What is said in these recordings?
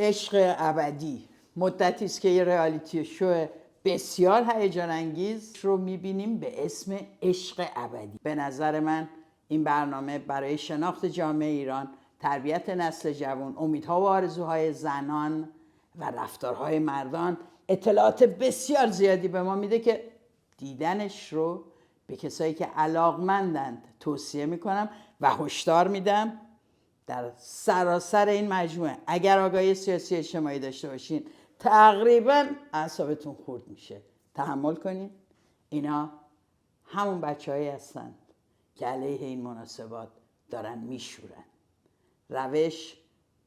عشق ابدی مدتی است که یه رئالیتی شو بسیار هیجان انگیز رو میبینیم به اسم عشق ابدی. به نظر من این برنامه برای شناخت جامعه ایران، تربیت نسل جوان، امیدها و آرزوهای زنان و رفتارهای مردان اطلاعات بسیار زیادی به ما میده که دیدنش رو به کسایی که علاقمندند توصیه میکنم و هشدار میدم در سراسر این مجموعه اگر آگاهی سیاسی اجتماعی داشته باشین تقریبا اعصابتون خورد میشه. تحمل کنین. اینا همون بچه‌هایی هستند که علیه این مناسبات دارن میشورن. روش،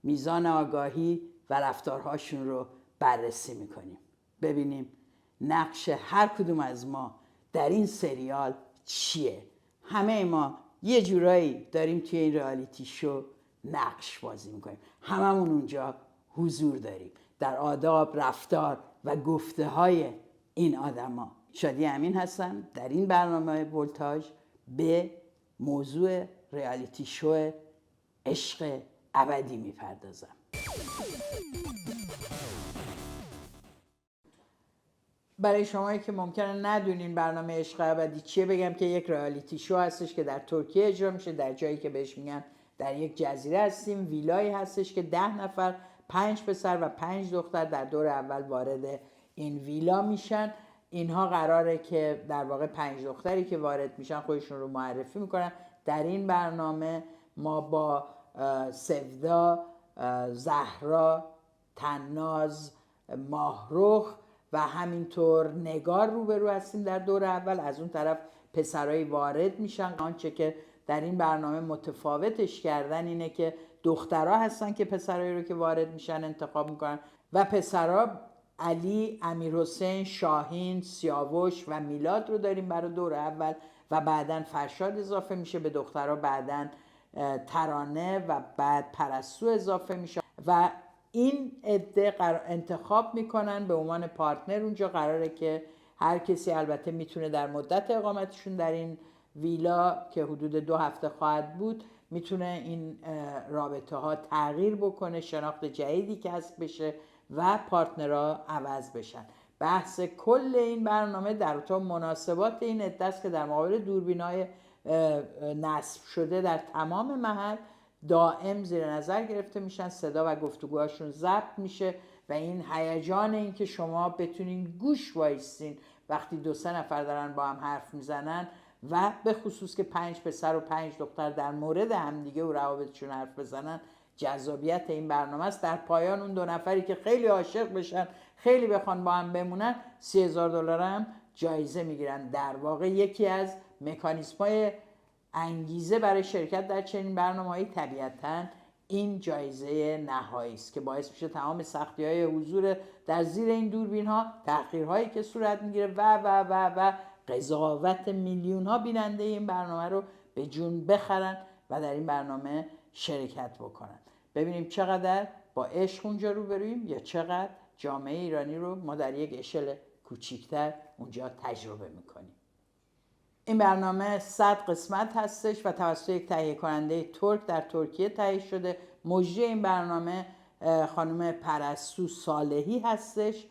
میزان آگاهی و رفتارهاشون رو بررسی میکنیم، ببینیم نقش هر کدوم از ما در این سریال چیه. همه ما یه جورایی داریم توی این رئالیتی شو نقش بازی میکنیم، هممون اونجا حضور داریم در آداب، رفتار و گفته های این آدما. شادی امین هستم. در این برنامه ولتاژ به موضوع رئالیتی شو عشق ابدی میپردازم. برای شمایی که ممکنه ندونین برنامه عشق ابدی چیه بگم که یک رئالیتی شو هستش که در ترکیه اجرا میشه، در جایی که بهش میگن در یک جزیره هستیم. ویلایی هستش که 10 نفر، 5 پسر و 5 دختر در دور اول وارد این ویلا میشن. اینها قراره که در واقع 5 دختری که وارد میشن خودشون رو معرفی میکنن. در این برنامه ما با سودا، زهرا، تناز، ماهرخ و همینطور نگار روبرو هستیم در دور اول. از اون طرف پسرایی وارد میشن. آنچه که در این برنامه متفاوتش کردن اینه که دخترها هستن که پسرایی رو که وارد میشن انتخاب میکنن و پسرها علی، امیرحسین، شاهین، سیاوش و میلاد رو داریم برای دور اول و بعداً فرشاد اضافه میشه به دخترها، بعداً ترانه و بعد پرستو اضافه میشه و این عده انتخاب میکنن به عنوان پارتنر. اونجا قراره که هر کسی البته میتونه در مدت اقامتشون در این ویلا که حدود 2 هفته خواهد بود میتونه این رابطه ها تغییر بکنه، شناخت جدیدی کسب بشه و پارتنرها عوض بشن. بحث کل این برنامه در تو مناسبات این عده است که در مقابل دوربین‌های نصب شده در تمام محل دائم زیر نظر گرفته میشن، صدا و گفتگوهاشون ضبط میشه و این هیجان این که شما بتونین گوش وایسین وقتی 2-3 نفر دارن با هم حرف میزنن و به خصوص که 5 پسر و 5 دختر در مورد همدیگه و روابطشون حرف بزنن جذابیت این برنامه است. در پایان اون 2 نفری که خیلی عاشق بشن، خیلی بخوان با هم بمونن، $30,000 هم جایزه میگیرن. در واقع یکی از مکانیزم‌های انگیزه برای شرکت در چنین برنامه‌ای طبیعتاً این جایزه نهایی است که باعث میشه تمام سختی‌های حضور در زیر این دوربین‌ها، تأخیرهایی که صورت میگیره و قضاوت میلیون‌ها بیننده این برنامه رو به جون بخرن و در این برنامه شرکت بکنن. ببینیم چقدر با عشق اونجا روبرویم یا چقدر جامعه ایرانی رو ما در یک اشل کوچیک‌تر اونجا تجربه میکنیم. این برنامه 100 قسمت هستش و توسط یک تهیه کننده ترک در ترکیه تهیه شده. مجری این برنامه خانم پرستو صالحی هستش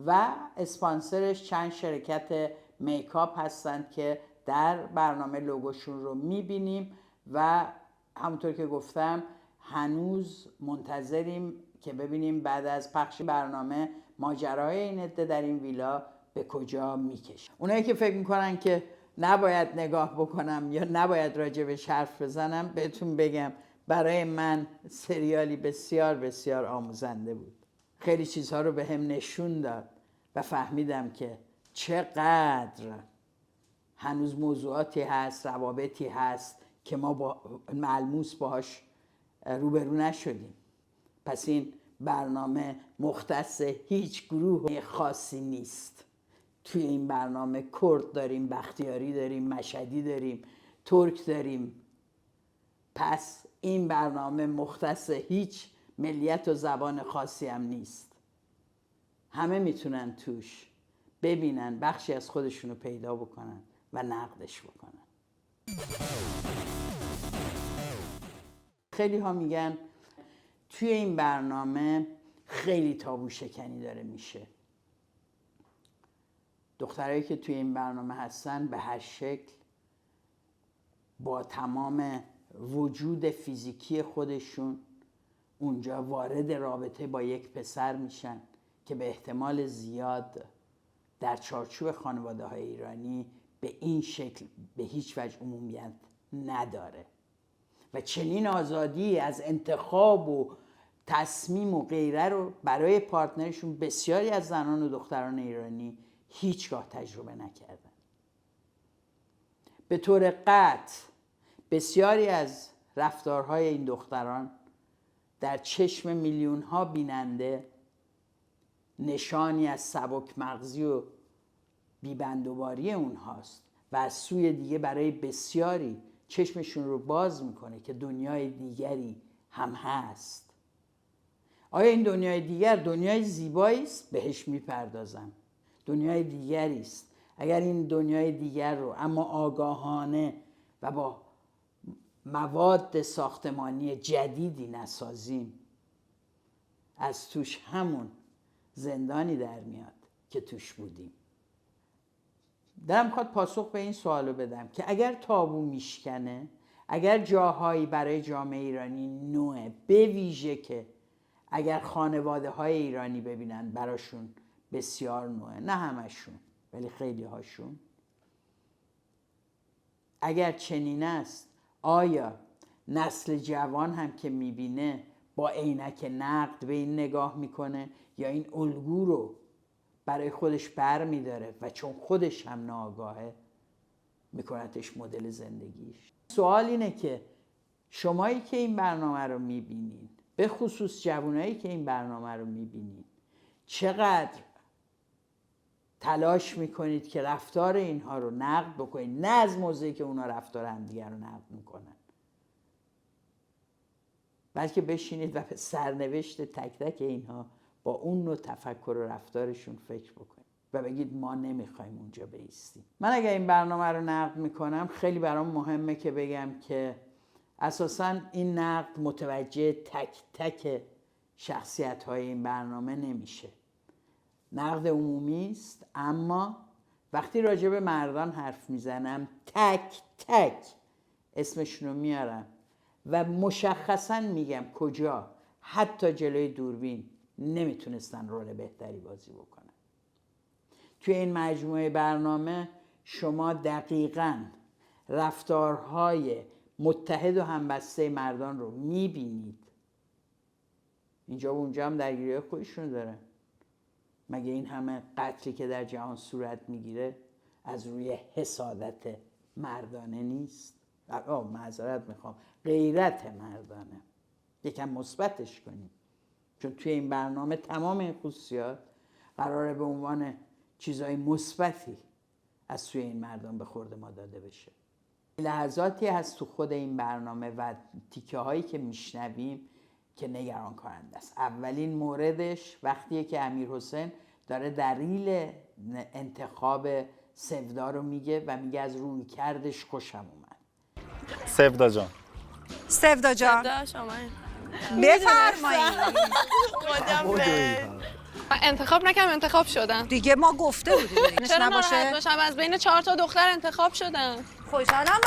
و اسپانسرش چند شرکت میکاپ هستند که در برنامه لوگوشون رو میبینیم و همونطور که گفتم هنوز منتظریم که ببینیم بعد از پخش برنامه ماجرای این عده در این ویلا به کجا میکشه. اونایی که فکر میکنن که نباید نگاه بکنم یا نباید راجبش حرف بزنم بهتون بگم برای من سریالی بسیار بسیار آموزنده بود. خیلی چیزها رو به هم نشون داد و فهمیدم که چقدر هنوز موضوعاتی هست، روابطی هست که ما با ملموس باهاش روبرو نشدیم. پس این برنامه مختص هیچ گروه خاصی نیست. توی این برنامه کرد داریم، بختیاری داریم، مشهدی داریم، ترک داریم. پس این برنامه مختص هیچ ملیت و زبان خاصی هم نیست. همه میتونن توش ببینن، بخشی از خودشونو پیدا بکنن و نقدش بکنن. خیلی ها میگن توی این برنامه خیلی تابو شکنی داره میشه. دخترایی که توی این برنامه هستن به هر شکل با تمام وجود فیزیکی خودشون اونجا وارد رابطه با یک پسر میشن که به احتمال زیاد در چارچوب خانواده های ایرانی به این شکل به هیچ وجه عمومیت نداره و چنین آزادی از انتخاب و تصمیم و غیره رو برای پارتنرشون بسیاری از زنان و دختران ایرانی هیچگاه تجربه نکردن. به طور قطع بسیاری از رفتارهای این دختران در چشم میلیون ها بیننده نشانی از سبک مغزی و بیبندوباری اونهاست و از سوی دیگه برای بسیاری چشمشون رو باز میکنه که دنیای دیگری هم هست. آیا این دنیای دیگر دنیای زیبایی است؟ بهش میپردازم. دنیای دیگری است. اگر این دنیای دیگر رو اما آگاهانه و با مواد ساختمانی جدیدی نسازیم، از توش همون زندانی در میاد که توش بودیم. دارم میخواد پاسخ به این سوالو بدم که اگر تابو میشکنه، اگر جاهایی برای جامعه ایرانی نوعه، به ویژه که اگر خانواده های ایرانی ببینن براشون بسیار نوعه، نه همشون ولی خیلی هاشون، اگر چنین است، آیا نسل جوان هم که میبینه با عینک نقد به این نگاه میکنه یا این الگو رو برای خودش بر میداره و چون خودش هم ناآگاهه میکنتش مدل زندگیش؟ سوال اینه که شمایی که این برنامه رو میبینین، به خصوص جوانایی که این برنامه رو میبینین، چقدر تلاش میکنید که رفتار اینها رو نقد بکنید، نه از موضعی که اونا رفتار همدیگر رو نقد میکنن، بلکه بشینید و به سرنوشت تک تک اینها با اون نوع تفکر و رفتارشون فکر بکنید و بگید ما نمیخوایم اونجا بایستیم. من اگر این برنامه رو نقد میکنم خیلی برام مهمه که بگم که اساساً این نقد متوجه تک تک شخصیت های این برنامه نمیشه. نقد عمومی است، اما وقتی راجع به مردان حرف میزنم تک تک اسمشون رو میارم و مشخصاً میگم کجا حتی جلوی دوربین نمیتونستن رول بهتری بازی بکنن. توی این مجموعه برنامه شما دقیقاً رفتارهای متحد و همبسته مردان رو میبینید. اینجا و اونجا هم درگیری خودشون دارن. مگه این همه قتلی که در جهان صورت میگیره از روی حسادت مردانه نیست؟ معذرت میخوام، غیرت مردانه. یکم مثبتش کنیم، چون توی این برنامه تمام این خصوصیات قراره به عنوان چیزای مثبتی از سوی این مردان به خورد ما داده بشه. لحظاتی هست تو خود این برنامه و تیکه هایی که میشنویم که نگران کننده است. اولین موردش وقتیه که امیرحسین داره دلیل انتخاب سودا رو میگه و میگه از روی کردش خوشم اومد. سودا جان شما بفرمایید. انتخاب نکردم، انتخاب شدم دیگه ما گفته بودیم چرا ناراحت باشم؟ از بین 4 تا دختر انتخاب شدم. خوشحالم.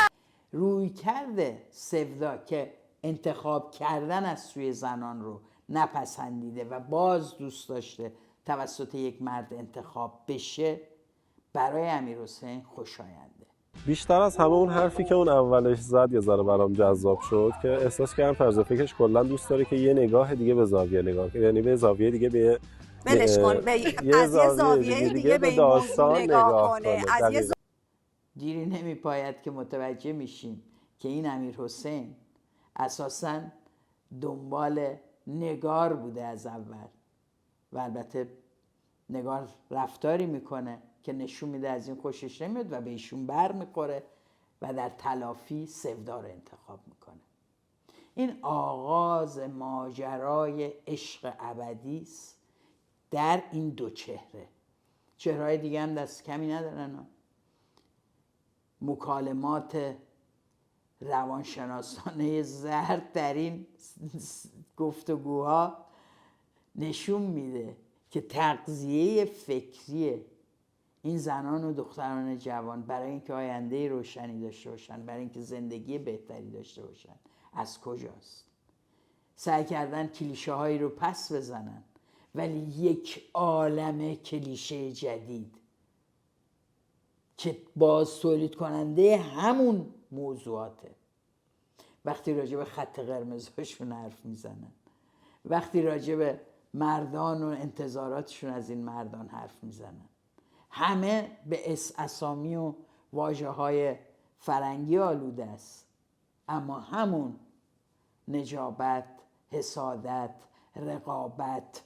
روی کرده سودا که انتخاب کردن از سوی زنان رو نپسندیده و باز دوست داشته توسط یک مرد انتخاب بشه، برای امیرحسین خوشاینده. بیشتر از همه اون حرفی که اون اولش زد یه ذره برام جذاب شد که احساس کردم طرز فکرش کلا دوست داره که یه نگاه دیگه به زاویه نگاه کنه، یعنی به زاویه دیگه به ولش کن، از یه زاویه دیگه به داستان نگاه کنه. از یه دیری نمیپاید که متوجه میشیم که این امیرحسین اساساً دنبال نگار بوده از اول و البته نگار رفتاری میکنه که نشون میده از این خوشش نمیاد و به ایشون بر میخوره و در تلافی سودا رو انتخاب میکنه. این آغاز ماجرای عشق ابدی است در این دو چهره. چهرهای دیگه هم دست کمی ندارن. مکالمات روانشناسانه زرد در این گفتگوها نشون میده که تغذیه فکری این زنان و دختران جوان برای اینکه آینده روشنی داشته باشن، برای اینکه زندگی بهتری داشته باشن، از کجاست؟ سعی کردن کلیشه هایی رو پس بزنن، ولی یک عالمه کلیشه جدید که باز تولید کننده همون موضوعاته. وقتی راجع به خط قرمزشون حرف میزنن، وقتی راجع به مردان و انتظاراتشون از این مردان حرف میزنن، همه به اسامی و واژه های فرنگی آلوده است، اما همون نجابت، حسادت، رقابت،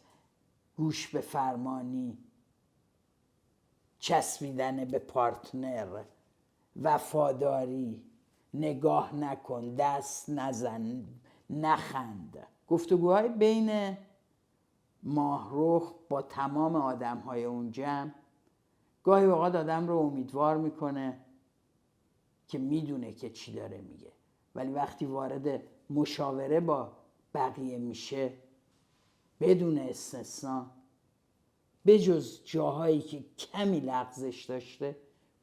گوش به فرمانی، چسبیدن به پارتنر، وفاداری، نگاه نکن، دست نزن، نخند. گفتگوهای بین ماهرخ با تمام آدم‌های اون جمع گاهی اوقات آدم رو امیدوار میکنه که میدونه که چی داره میگه، ولی وقتی وارد مشاوره با بقیه میشه بدون استثنا، بجز جاهایی که کمی لغزش داشته،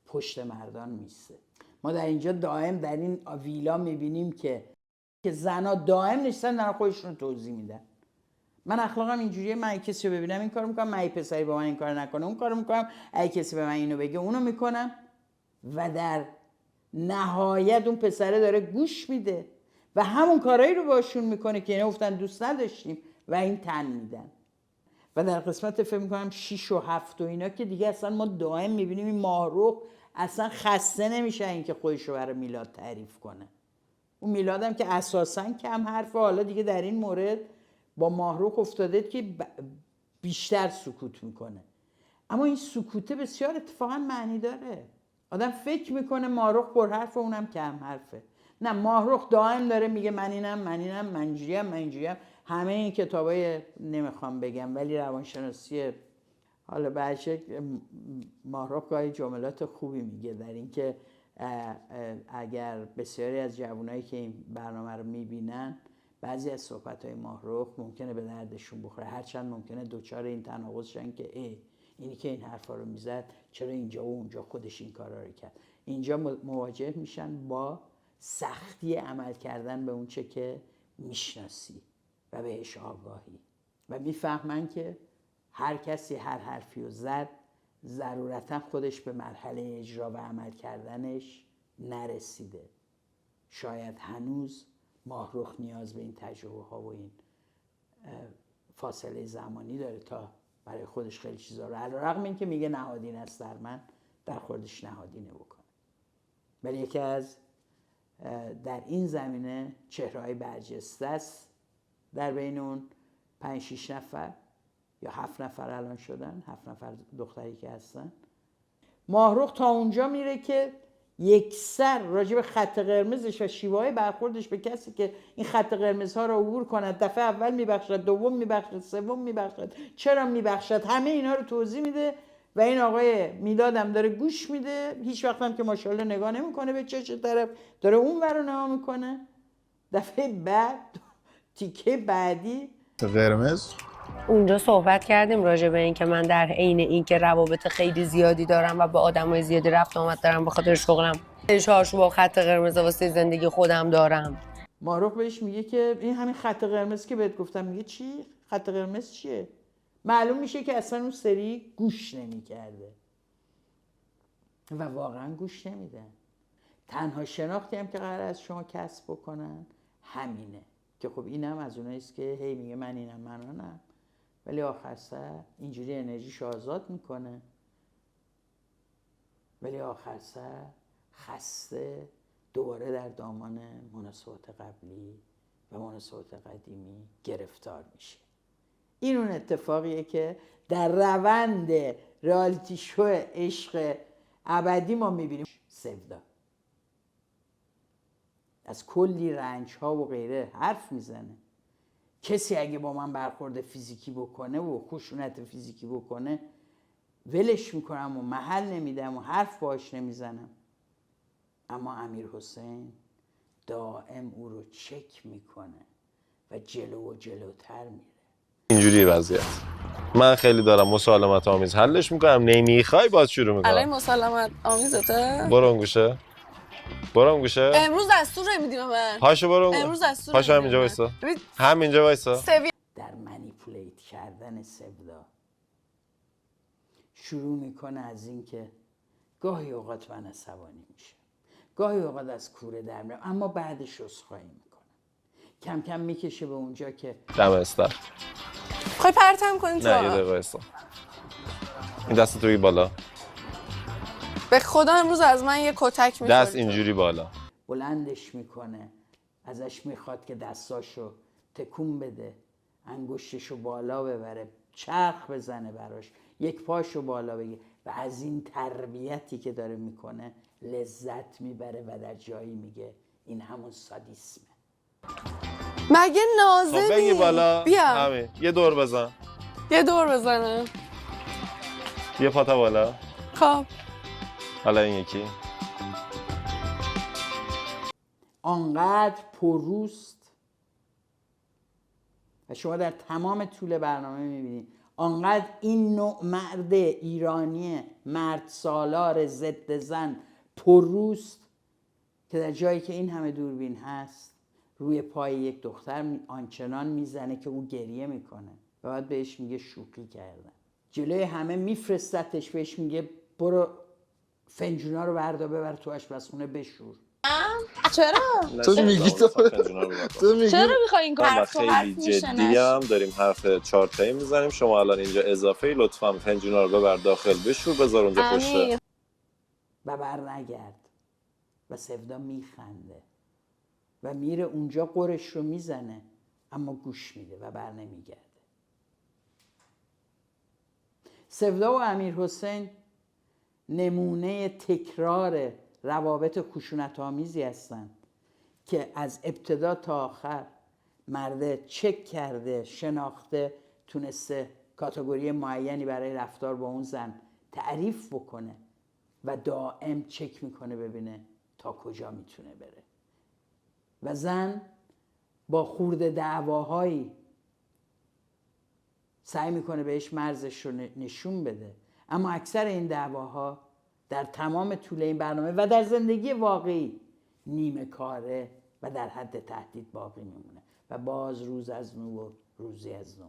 پشت مردان میسته. ما در اینجا دائم در این ویلا میبینیم که زنها دائم نشستن دارن خودشون رو توضیح میدن. من اخلاقم اینجوریه، من اگه کسی رو ببینم این کارو میکنم، من اگه پسری با من این کارو نکنه اون کارو میکنم، اگه کسی به من اینو بگه اونو میکنم، و در نهایت اون پسره داره گوش میده و همون کارایی رو باشون میکنه که اینا گفتن دوست نداشتیم و این تن میدن. و در قسمت فکر میکنم 6 و 7 و اینا که دیگه اصلا ما دائم میبینیم این ماهرخ اصلا خسته نمیشه اینکه خودش رو برای میلاد تعریف کنه. اون میلاد هم که اساسا کم حرفه، حالا دیگه در این مورد با ماهرخ افتاده که بیشتر سکوت میکنه، اما این سکوته بسیار اتفاقا معنی داره. آدم فکر میکنه ماهرخ پر حرف و اونم کم حرفه. نه، ماهرخ دائم داره میگه من اینم، من اینجوریم. همه این کتابای نمیخوام بگم، ولی روانشناسی حالا بچه ماهرخ گاهی جملات خوبی میگه در اینکه اگر بسیاری از جوانایی که این برنامه رو میبینن، بعضی از صحبت‌های ماهرخ ممکنه به دردشون بخوره، هرچند ممکنه دوچار این تناقض شن که اینی که این حرفا رو میزد چرا اینجا و اونجا خودش این کارا رو کرد. اینجا مواجه میشن با سختی عمل کردن به اون چه که میشناسی و بهش آگاهی، و میفهمن که هر کسی هر حرفی رو زد ضرورتا خودش به مرحله اجرا و عمل کردنش نرسیده. شاید هنوز ماهرخ نیاز به این تجربه ها و این فاصله زمانی داره تا برای خودش خیلی چیزا رو، علیرغم این که میگه نهادین است در من، در خودش نهادینه بکنه. ولی یکی از در این زمینه چهره‌های برجسته است در بین اون 5-6 نفر یا 7 نفر الان شدن، 7 نفر دختری که هستن. ماهرخ تا اونجا میره که یکسر راجع به خط قرمزش و شیوه‌های برخوردش به کسی که این خط قرمزها رو عبور کند، دفعه اول میبخشد، دوم میبخشد، سوم میبخشد، چرا میبخشد، همه اینا رو توضیح میده و این آقای میلاد هم داره گوش میده، هیچ وقت هم که ماشاءالله نگاه نمیکنه به چه طرف، داره اون ور رو نگاه میکنه. دفعه بعد تیکه بعدی قرمز اونجا صحبت کردیم راجع به این که من در عین این که روابط خیلی زیادی دارم و با آدمای زیادی رفت آمد دارم به خاطر شغلم، چارچوب با خط قرمز واسه زندگی خودم دارم. ماهرخ بهش میگه که این همین خط قرمز که بهت گفتم. میگه چی؟ خط قرمز چیه؟ معلوم میشه که اصلا اون سری گوش نمیکرده و واقعا گوش نمیدن. تنها شناختی هم که قرار از شما کسب بکنن همینه که خب اینم از اوناییست که هی میگه من اینم من آنم، ولی آخر سر اینجوری انرژیشو آزاد میکنه، ولی آخر سر خسته دوباره در دامان مناسبات قبلی و مناسبات قدیمی گرفتار میشه. این اون اتفاقیه که در روند رئالیتی شو عشق ابدی ما میبینیم. سودا از کلی رنج ها و غیره حرف میزنه. کسی اگه با من برخورد فیزیکی بکنه و خشونت فیزیکی بکنه ولش میکنم و محل نمیدم و حرف باش نمیزنم. اما امیر حسین دائم او رو چک میکنه و جلو و جلوتر میره اینجوری وضعیت. من خیلی دارم مسالمت آمیز حلش میکنم، نمیخوای باز شروع الان میکنم. مسالمت آمیزته. برو اون گوشه. برو اون گوشه. امروز دستور نمیدیم من. پاشو برو اون. امروز دستور پاشو نمیدیم همینجا من. وایسا. همینجا وایسا. سویه. در منیپولیت کردن سودا شروع میکنه از این که گاهی اوقات من عصبانی میشه، گاهی اوقات از کوره در میرم، اما بعدش عذرخواهی میکنم. کم کم میکشه به اونجا که دم استر. خواهی پرتم کنی تو. نه یه دقیقه وایسا. این دست توی بالا. به خدا امروز از من یه کتک میخوری. دست اینجوری بالا. بلندش میکنه، ازش میخواد که دستاشو تکون بده، انگشتشو بالا ببره، چرخ بزنه براش، یک پاشو بالا بگیره و از این تربیتی که داره میکنه لذت میبره و در جایی میگه این همون سادیسمه. مگه خب نازنی؟ بگی بالا. بیا همین. یه دور بزن. یه دور بزنم. یه پاتا بالا. خب حالا این یکی. آنقدر پرروست و شما در تمام طول برنامه میبینید آنقدر این نوع مرد ایرانی مرد سالار ضد زن پرروست که در جایی که این همه دوربین هست روی پای یک دختر آنچنان میزنه که او گریه میکنه و بعد بهش میگه شوخی کردن. جلوی همه میفرستتش، بهش میگه برو فنجونا رو بردار ببر تو آشپزخونه بشور. چرا؟ تو میگی تو میگی چرا میخوای این کار خیلی جدیم داریم حرف چارتایی میزنیم. شما الان اینجا اضافه ای لطفاً فنجونا رو ببر داخل بشور بذار اونجا پشته و بر نگرد. و سودا میخنده و میره اونجا قرش رو میزنه اما گوش میده و بر نمیگرده. سودا و امیرحسین نمونه تکرار روابط خشونت‌آمیزی هستند که از ابتدا تا آخر مرده چک کرده، شناخته، تونسته کاتگوری معینی برای رفتار با اون زن تعریف بکنه و دائم چک میکنه ببینه تا کجا میتونه بره. و زن با خورده دعواهایی سعی میکنه بهش مرزش رو نشون بده، اما اکثر این دعواها در تمام طول این برنامه و در زندگی واقعی نیمه کاره و در حد تهدید باقی میمونه و باز روز از نو و روزی از نو.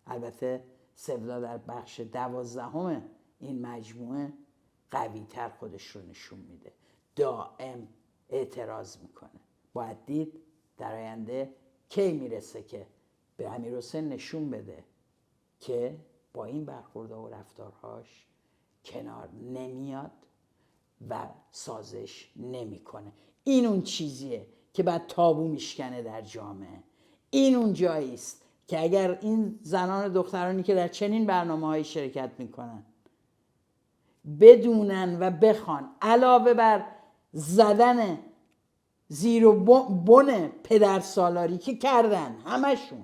البته سودا در بخش 12 این مجموعه قوی تر خودش رو نشون میده، دائم اعتراض میکنه. باید دید در آینده کی میرسه که به امیرحسین نشون بده که با این برخوردها و رفتارهاش کنار نمیاد و سازش نمیکنه. این اون چیزیه که بعد تابو میشکنه در جامعه. این اون جایی است که اگر این زنان و دخترانی که در چنین برنامه‌هایی شرکت میکنن بدونن و بخوان علاوه بر زدن زیر و بن پدرسالاری که کردن، همشون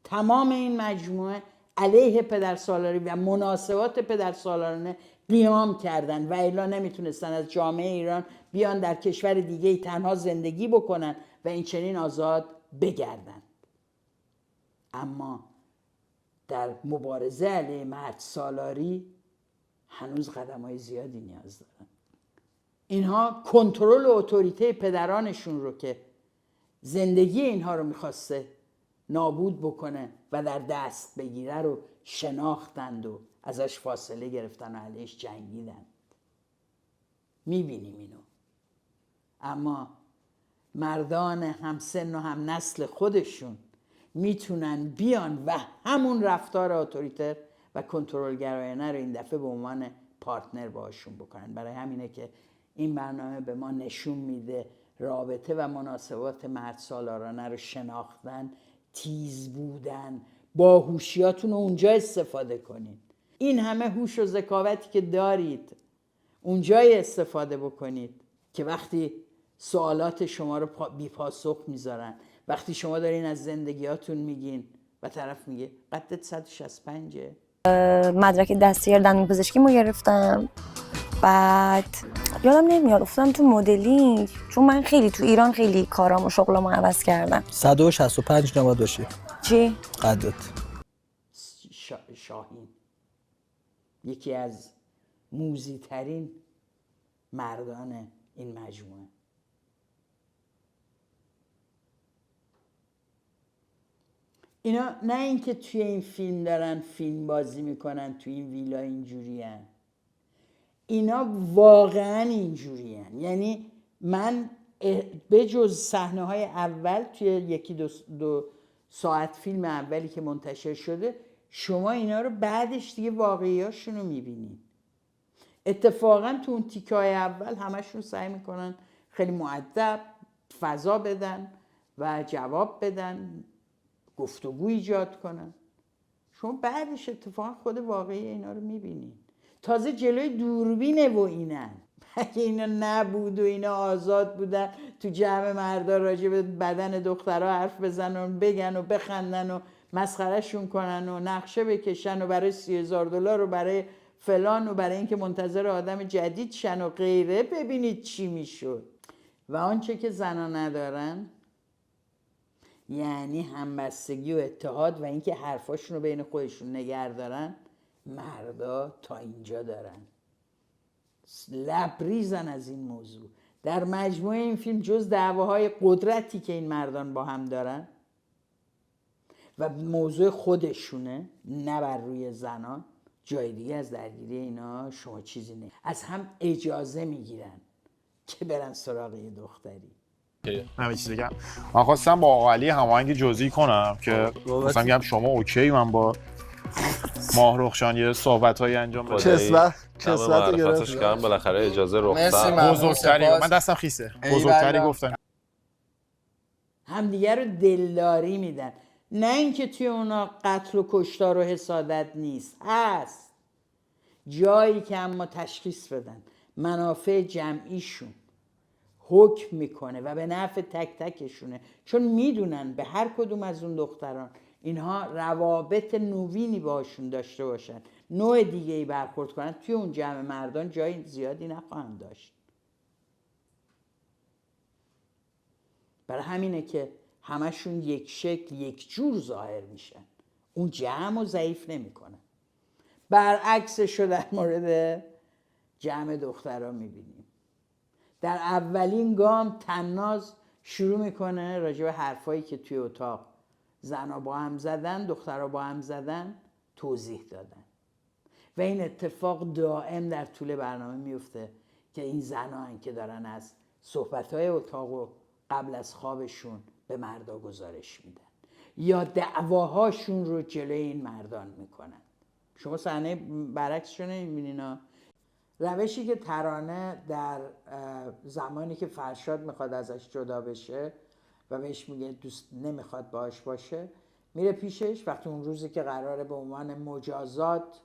تمام این مجموعه علیه پدرسالاری و مناسبات پدرسالارانه قیام کردن و الا نمیتونستن از جامعه ایران بیان در کشور دیگه تنها زندگی بکنن و این چنین آزاد بگردن. اما در مبارزه علیه مرد سالاری هنوز قدم‌های زیادی نیاز دارن. اینها کنترل و اتوریته پدرانشون رو که زندگی اینها رو میخواسته نابود بکنه و در دست بگیره رو شناختند و ازش فاصله گرفتن و علیش جنگیدند. میبینیم اینو. اما مردان همسن و هم نسل خودشون میتونن بیان و همون رفتار اتوریتر و کنترلگرایانه رو این دفعه به عنوان پارتنر باشون بکنن. برای همینه که این برنامه به ما نشون میده رابطه و مناسبات مرد سالارانه رو شناختن، تیز بودن، با هوشیاتون اونجا استفاده کنین. این همه هوش و ذکاوتی که دارید اونجای استفاده بکنید که وقتی سوالات شما رو بی پاسخ میذارن، وقتی شما دارین از زندگیاتون میگین و طرف میگه قدت 165، مدرک دستیار دندون پزشکی ما گرفتم. بعد یادم نمیاد افتادم تو مدلینگ، چون من خیلی تو ایران خیلی کارام و شغلامو عوض کردم. 165 نباید باشی. چی؟ قدت شاهین، یکی از موذی‌ترین مردان این مجموعه. اینا نه اینکه توی این فیلم دارن فیلم بازی میکنن توی این ویلا اینجوری هن. اینا واقعا اینجوری هن. یعنی من به جز صحنه های اول توی یکی دو ساعت فیلم اولی که منتشر شده، شما اینا رو بعدش دیگه واقعیاشون رو میبینید. اتفاقا تو اون تیکه های اول همشون سعی میکنن خیلی مؤدب فضا بدن و جواب بدن، گفتگو ایجاد کنن. شما بعدش اتفاقا خود واقعی اینا رو میبینید. تازه جلوی دوربینه و اینن. اگه اینا نبود و اینا آزاد بودن تو جمع مردا راجع به بدن دخترها حرف بزنن، بگن و بخندن و مسخرهشون کنن و نقشه بکشن و برای $30,000 و برای فلان و برای اینکه منتظر آدم جدید شن و غیره، ببینید چی میشد. و آنچه که زنا ندارن یعنی همبستگی و اتحاد و اینکه حرفاشون رو بین خودشون نگه دارن، مردا تا اینجا دارن. لبریزن از این موضوع. در مجموعه این فیلم جز دعواهای قدرتی که این مردان با هم دارن و موضوع خودشونه، نه بر روی زنان، جای دیگه از درگیری اینا شما چیزی نه. از هم اجازه میگیرن که برن سراغ یه دختری. همه چیز دیگه من خواستم با آقا علی هماهنگ جزئی کنم که مثلا میگم شما اوکی من با ماه رخشان یه صحبتایی انجام بدم. کسوت گرفتش کردم بالاخره اجازه رخصت. بزرگتری من دستم خیسه. بزرگتری گفتن. همدیگه رو دلداری میدن. نه اینکه توی اونا قتل و کشتار و حسادت نیست، هست جایی که اما تشخیص بدن منافع جمعیشون حکم میکنه و به نفع تک تکشونه، چون میدونن به هر کدوم از اون دختران اینها روابط نوینی باشون داشته باشن، نوع دیگه ای برخورد کنن، توی اون جمع مردان جای زیادی نخواهند داشت. برای همینه که همشون یک شکل یک جور ظاهر میشن، اون جمع رو ضعیف نمیکنن. برعکسش رو در مورد جمع دخترها میبینیم. در اولین گام طناز شروع میکنه راجع به حرفایی که توی اتاق زنها با هم زدن، دخترها با هم زدن توضیح دادن و این اتفاق دائم در طول برنامه میفته که این زنها که دارن از صحبتهای اتاق و قبل از خوابشون به مردا گزارش میدن یا دعواهاشون رو جلوی این مردان میکنن. شما صحنه برعکسش رو نمیبینین. روشی که ترانه در زمانی که فرشاد میخواد ازش جدا بشه و بهش میگه دوست نمیخواد باهاش باشه، میره پیشش وقتی اون روزی که قراره به عنوان مجازات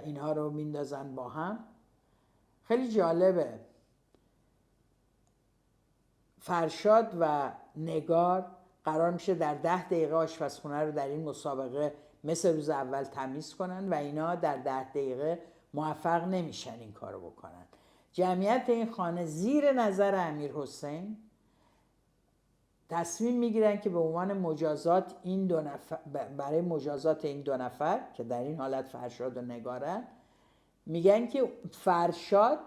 اینها رو میندازن با هم. خیلی جالبه، فرشاد و نگار قرار میشه در 10 دقیقه آشپزخونه رو در این مسابقه مثل روز اول تمیز کنن و اینا در 10 دقیقه موفق نمیشن این کارو بکنن. جمعیت این خانه زیر نظر امیرحسین تصمیم میگیرن که به عنوان مجازات این دو نفر، برای مجازات این دو نفر که در این حالت فرشاد و نگارن، میگن که فرشاد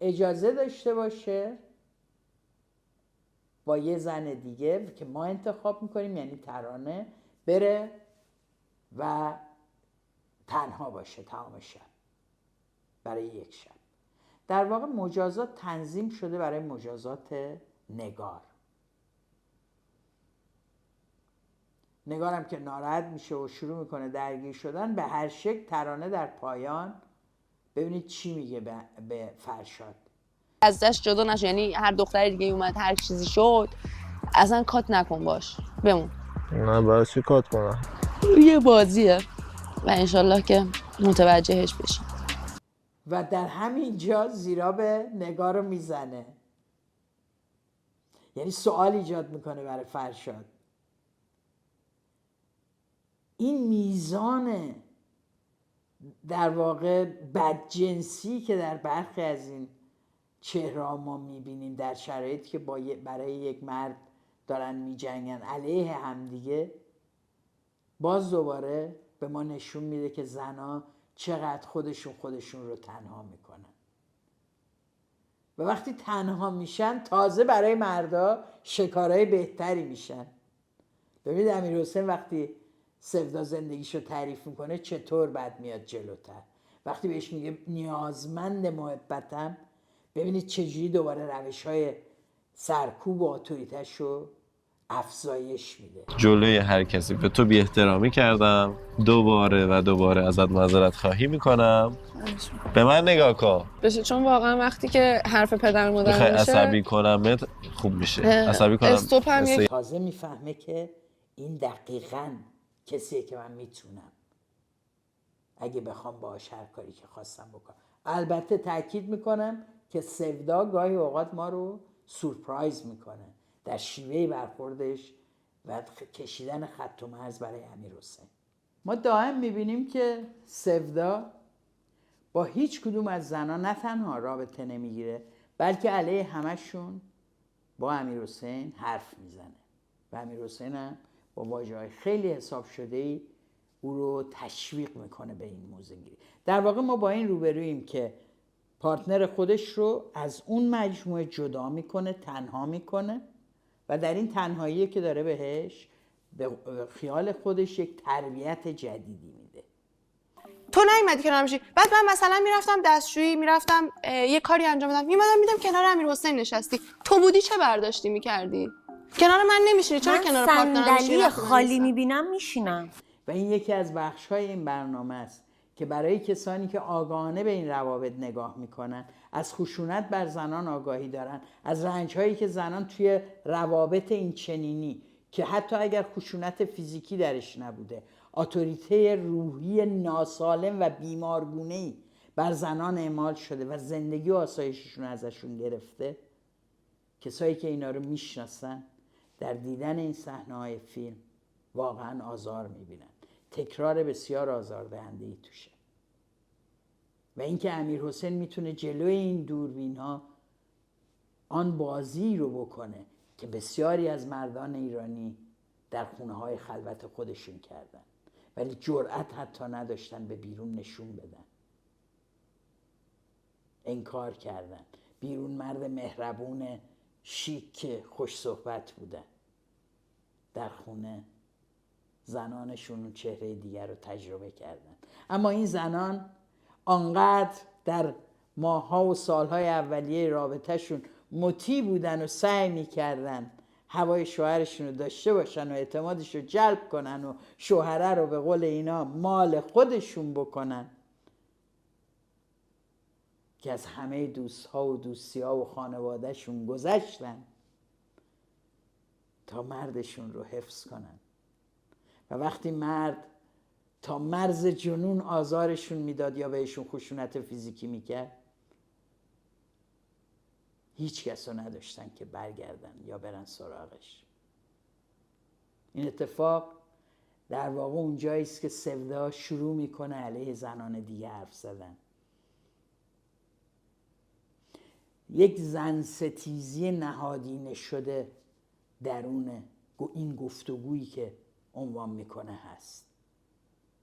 اجازه داشته باشه با یه زن دیگه که ما انتخاب میکنیم، یعنی ترانه، بره و تنها باشه تمام شب برای یک شب. در واقع مجازات تنظیم شده برای مجازات نگار. نگارم که ناراحت میشه و شروع میکنه درگیر شدن، به هر شکل ترانه در پایان ببینید چی میگه به فرشاد. از دست جدا نشو، یعنی هر دختر دیگه اومد هر چیزی شد اصلا کات نکن، باش بمون. نه برای چی کات کنم؟ یه بازیه و انشالله که متوجهش بشی. و در همین جا زیرا به نگار رو میزنه، یعنی سوال ایجاد میکنه برای فرشاد. این میزان در واقع بدجنسی که در برخی از این چهره ما میبینیم در شرایطی که برای یک مرد دارن میجنگن علیه همدیگه، باز دوباره به ما نشون میده که زنها چقدر خودشون رو تنها میکنن و وقتی تنها میشن تازه برای مردا شکارهای بهتری میشن. ببینید امیرحسین وقتی سودا زندگیشو تعریف میکنه چطور بد میاد جلوتر. وقتی بهش میگه نیازمند محبتم، ببینید چجوری دوباره روش‌های سرکوب و اتوریته‌شو افزایش میده. جلوی هر کسی به تو بی احترامی کردم، دوباره و دوباره ازت معذرت خواهی میکنم. به من نگاه کن. بشه، چون واقعا وقتی که حرف پدر میخوای مادر میشه عصبی کنمت خوب میشه. عصبی کنم استوپ هم یک تازه میفهمه که این دقیقاً کسیه که من میتونم اگه بخوام باهاش هر کاری که خواستم بکنم. البته تاکید میکنم که سودا گاهی اوقات ما رو سورپرایز میکنه در شیوه برخوردش و کشیدن خط و مرز برای امیرحسین. ما دائم میبینیم که سودا با هیچ کدوم از زنها نه تنها رابطه نمیگیره بلکه علیه همشون با امیرحسین حرف میزنه و امیرحسین هم با واژه‌های خیلی حساب شده‌ای او رو تشویق میکنه به این موضوعگیری. در واقع ما با این روبرویم که پارتنر خودش رو از اون مجموعه جدا میکنه، تنها میکنه و در این تنهایی که داره بهش به خیال خودش یک تربیت جدیدی میده. تو نیومدی کنار میشی. بعد من مثلا میرفتم دستشویی، میرفتم یه کاری انجام بدم، میمدم میدم کنار امیرحسین نشستی. تو بودی چه برداشتی میکردی؟ کنار من نمیشینی، چرا کنار پارتنرم میشینی؟ صندلی خالی میبینم میشینم. و این یکی از بخش‌های این برنامه است که برای کسانی که آگاهانه به این روابط نگاه میکنن، از خشونت بر زنان آگاهی دارن، از رنج‌هایی که زنان توی روابط این چنینی که حتی اگر خشونت فیزیکی درش نبوده، اتوریته روحی ناسالم و بیمارگونه‌ای بر زنان اعمال شده و زندگی و آسایششون ازشون گرفته، کسایی که اینا رو میشناسن در دیدن این صحنه‌های فیلم واقعا آزار میبینن. تکرار بسیار آزاردهنده‌ای توشه و اینکه امیرحسین میتونه جلوی این دوربین ها آن بازی رو بکنه که بسیاری از مردان ایرانی در خونه های خلوت خودشون کردن ولی جرأت حتی نداشتن به بیرون نشون بدن، انکار کردن. بیرون مرد مهربون شیک خوش صحبت بودن، در خونه زنانشون اون چهره دیگر رو تجربه کردن. اما این زنان آنقدر در ماه‌ها و سالهای اولیه رابطهشون مطیع بودن و سعی میکردن هوای شوهرشون رو داشته باشن و اعتمادش رو جلب کنن و شوهره رو به قول اینا مال خودشون بکنن که از همه دوستها و دوستی‌ها و خانوادهشون گذشتن تا مردشون رو حفظ کنن. و وقتی مرد تا مرز جنون آزارشون میداد یا بهشون خشونت فیزیکی میکرد، هیچ کس رو نداشتن که برگردن یا برن سراغش. این اتفاق در واقع اونجایی است که سودا شروع میکنه علیه زنان دیگه حرف زدن. یک زن ستیزی نهادینه شده درون این گفتگویی که عنوان میکنه هست.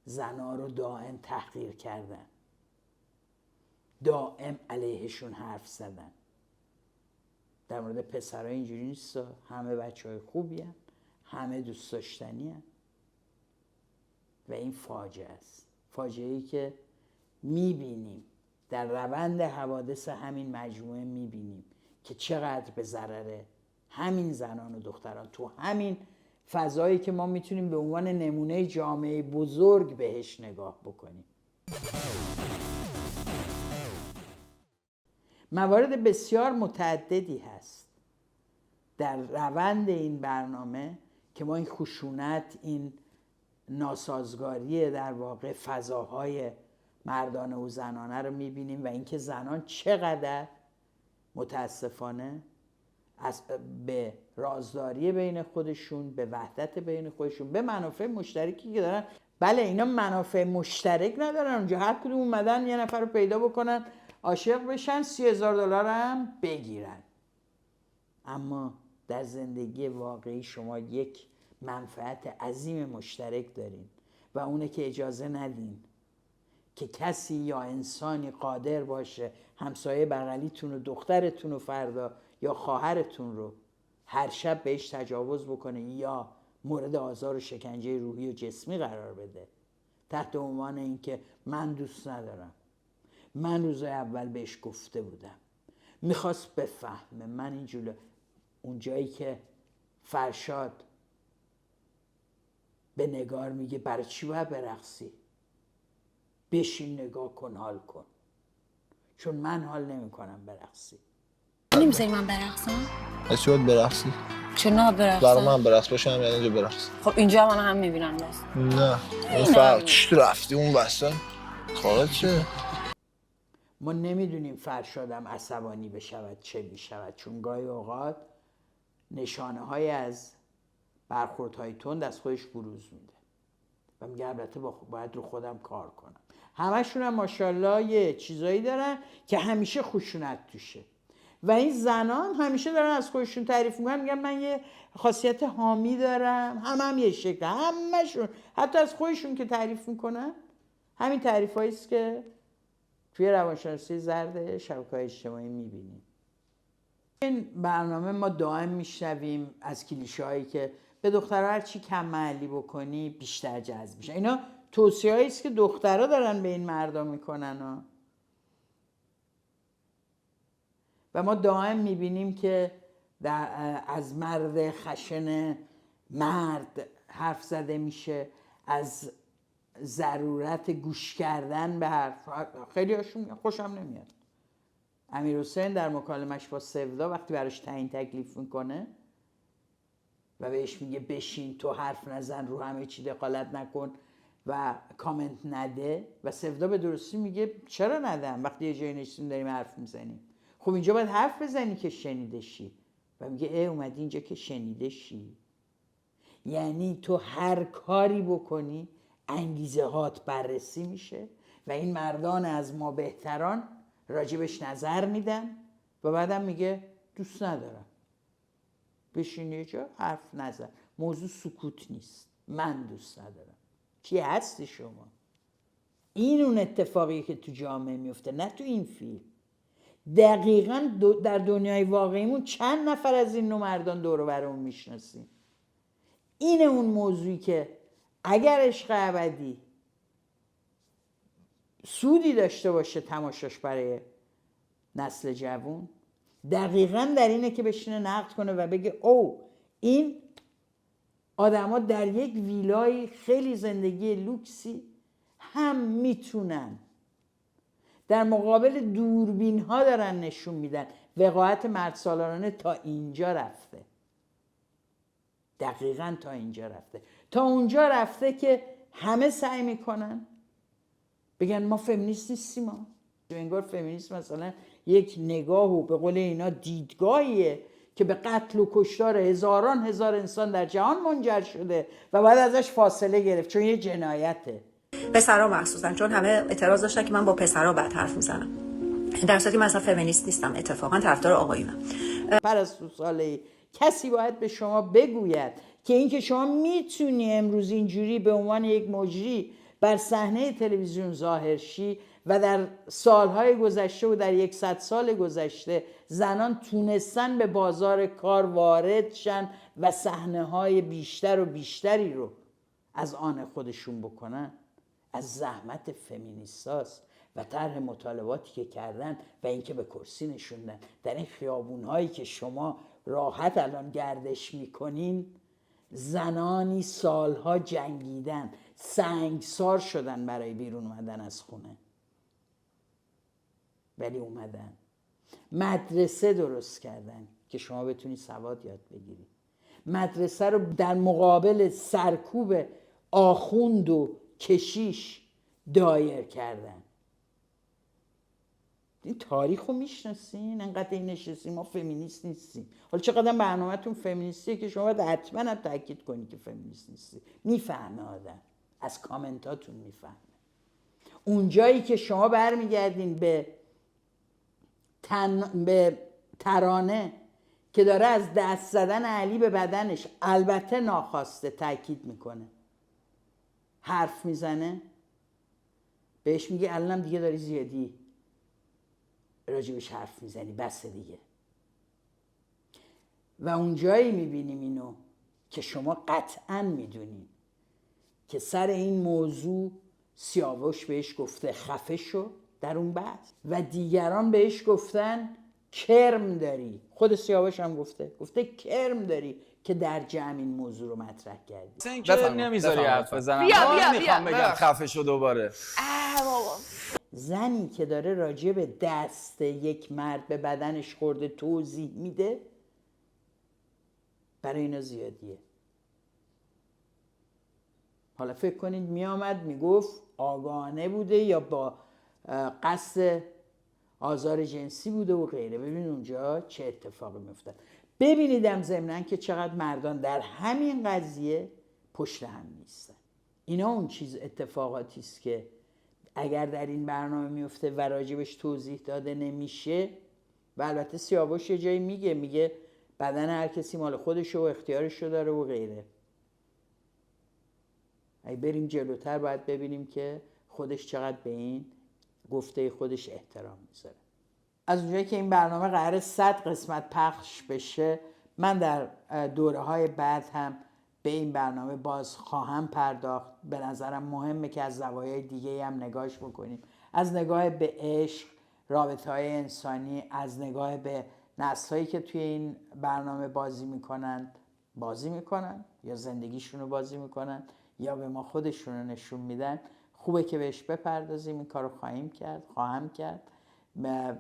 زنها رو دائم تحقیر کردن، دائم علیهشون حرف زدن. در مورد پسرها اینجوری نیست، همه بچهای خوبی هن، همه دوست داشتنی هن. و این فاجعه است، فاجعه‌ای که میبینیم در روند حوادث همین مجموعه، میبینیم که چقدر به ضرر همین زنان و دختران تو همین فضایی که ما میتونیم به عنوان نمونه جامعه بزرگ بهش نگاه بکنیم. موارد بسیار متعددی هست در روند این برنامه که ما این خشونت، این ناسازگاری در واقع فضاهای مردانه و زنانه رو میبینیم و اینکه زنان چقدر متاسفانه به رازداری بین خودشون، به وحدت بین خودشون، به منافع مشترکی که دارن. بله اینا منافع مشترک ندارن اونجا، هر کدوم اومدن یه نفر رو پیدا بکنن عاشق بشن $30,000 هم بگیرن. اما در زندگی واقعی شما یک منفعت عظیم مشترک دارین و اونه که اجازه ندین که کسی یا انسانی قادر باشه همسایه بغلیتون و دخترتون و فردا یا خواهرتون رو هر شب بهش تجاوز بکنه یا مورد آزار و شکنجه روحی و جسمی قرار بده تحت عنوان اینکه من دوست ندارم. من روز اول بهش گفته بودم، میخواست بفهمه. من اینجوری اون جایی که فرشاد به نگار میگه برای چی باید برقصی؟ بشین نگاه کن حال کن، چون من حال نمی کنم برقصی. نمیذاری من برقصم؟ از چی باید برقصی؟ چرا برقصم؟ برای من برقص باشم یعنی اینجا برقص. خب اینجا هم میبینم بس. نه این فرق چی رفتی اون وسط خواهد چه؟ ما نمیدونیم فرشادم عصبانی بشود چه میشود، چون گاهی اوقات نشانه های از برخوردهای تند از خودش بروز میده و میگه البته باید رو خودم کار کنم. همشون هم ماشاءالله یه چیزایی دارن که همیشه خشونت توشه و این زنان همیشه دارن از خودشون تعریف میکنن، میگن من یه خاصیت حامی دارم. هم یه شکل، همشون حتی از خودشون که تعریف میکنن همین تعریف هاییست که توی روانشناسی زرد شبکه‌های اجتماعی میبینیم. این برنامه ما دائم میشنویم از کلیشه هایی که به دخترها هر چی کم محلی بکنی بیشتر جذب میشن. اینا توصیه هایی است که دخترها دارن به این مردا میکنن و ما دائم میبینیم که از مرد خشن مرد حرف زده میشه، از ضرورت گوش کردن به حرف. خیلی هاشون خوشم نمیاد. امیرحسین در مکالمش با سودا وقتی براش تعیین تکلیف میکنه و بهش میگه بشین تو حرف نزن، رو همه چی دخالت نکن و کامنت نده و سودا به درستی میگه چرا ندم وقتی یه جایی نشستیم داریم حرف میزنیم. خب اینجا باید حرف بزنی که شنیده شی. و میگه اومدی اینجا که شنیده شی. یعنی تو هر کاری بکنی انگیزه هات بررسی میشه و این مردان از ما بهتران راجبش نظر میدن و بعدم میگه دوست ندارم، بشین یه جا حرف نزن. موضوع سکوت نیست، من دوست ندارم. کی هستی شما؟ این اون اتفاقی که تو جامعه میفته، نه تو این فیلم. دقیقاً در دنیای واقعیمون چند نفر از این نوع مردان دور و برمون میشناسیم. اینه اون موضوعی که اگر عشق ابدی سودی داشته باشه تماشاش برای نسل جوان، دقیقاً در اینه که بشینه نقد کنه و بگه او این آدما در یک ویلای خیلی زندگی لوکسی هم میتونن در مقابل دوربین ها دارن نشون میدن وقاحت مرد سالارانه تا اینجا رفته. دقیقاً تا اینجا رفته، تا اونجا رفته که همه سعی میکنن بگن ما فمینیست نیستیم. ما انگار فمینیسم مثلا یک نگاه و به قول اینا دیدگاهیه که به قتل و کشتار هزاران هزار انسان در جهان منجر شده و بعد ازش فاصله گرفت چون یه جنایته. پسرا مخصوصا، چون همه اعتراض داشتن که من با پسرا بد حرف میزنم، در صورتی من اصلا فمینیست نیستم، اتفاقا طرفدار آقایونم. پرستو صالحی، کسی باید به شما بگوید که اینکه شما میتونی امروز اینجوری به عنوان یک مجری بر صحنه تلویزیون ظاهر شی و در سالهای گذشته و در 100 سال گذشته زنان تونستن به بازار کار وارد شن و صحنه‌های بیشتر و بیشتری رو از آن خودشون بکنن، از زحمت فمینیستاست و طرح مطالباتی که کردن و اینکه به کرسی نشوندن. در این خیابون‌هایی که شما راحت الان گردش میکنین، زنانی سالها جنگیدن، سنگسار شدن برای بیرون اومدن از خونه، ولی اومدن. مدرسه درست کردن که شما بتونی سواد یاد بگیری. مدرسه رو در مقابل سرکوب آخوند و کشیش دایر کردن. این تاریخ رو میشناسین؟ انقدر این نشستیم ما فمینیست نیستیم. حالا چقدر برنامه‌تون فمینیستیه که شما باید حتما هم تاکید کنید که فمینیست نیستی. میفهمه آدم، از کامنتاتون میفهمه. اونجایی که شما برمیگردین به ترانه که داره از دست زدن علی به بدنش، البته ناخواسته، تاکید میکنه. حرف میزنه بهش میگه الانم دیگه داری زیادی راجبش حرف میزنی، بسه دیگه. و اونجایی میبینیم اینو که شما قطعا میدونین که سر این موضوع سیاوش بهش گفته خفه شو در اون بحث و دیگران بهش گفتن کرم داری. خود سیاوش هم گفته کرم داری که در جمع این موضوع رو مطرح کردی. که نمیذاری حرف بزنم. بیا میخوام بگم خفه شو دوباره. بابا زنی که داره راجع به دست یک مرد به بدنش خورده توضیح میده برای اینا زیادیه. حالا فکر کنید میامد میگفت آگاهانه بوده یا با قصد آزار جنسی بوده و غیره. ببینید اونجا چه اتفاقی میفته. ببینیدم ضمناً که چقدر مردان در همین قضیه پشت هم نیستن. اینا اون چیز اتفاقاتی است که اگر در این برنامه میفته و راجبش توضیح داده نمیشه و البته سیاوش یه جایی میگه بدن هر کسی مال خودشه و اختیارشو داره و غیره. اگه بریم جلوتر باید ببینیم که خودش چقدر به این گفته خودش احترام میذاره. از اونجایی که این برنامه قراره 100 قسمت پخش بشه، من در دوره‌های بعد هم به این برنامه باز خواهم پرداخت. به نظرم مهمه که از زوایای دیگه هم نگاهش بکنیم، از نگاه به عشق، رابطه‌های انسانی، از نگاه به نسل‌هایی که توی این برنامه بازی میکنن یا زندگیشون رو بازی میکنن یا به ما خودشون رو نشون میدن. خوبه که بهش بپردازیم. این کار رو خواهم کرد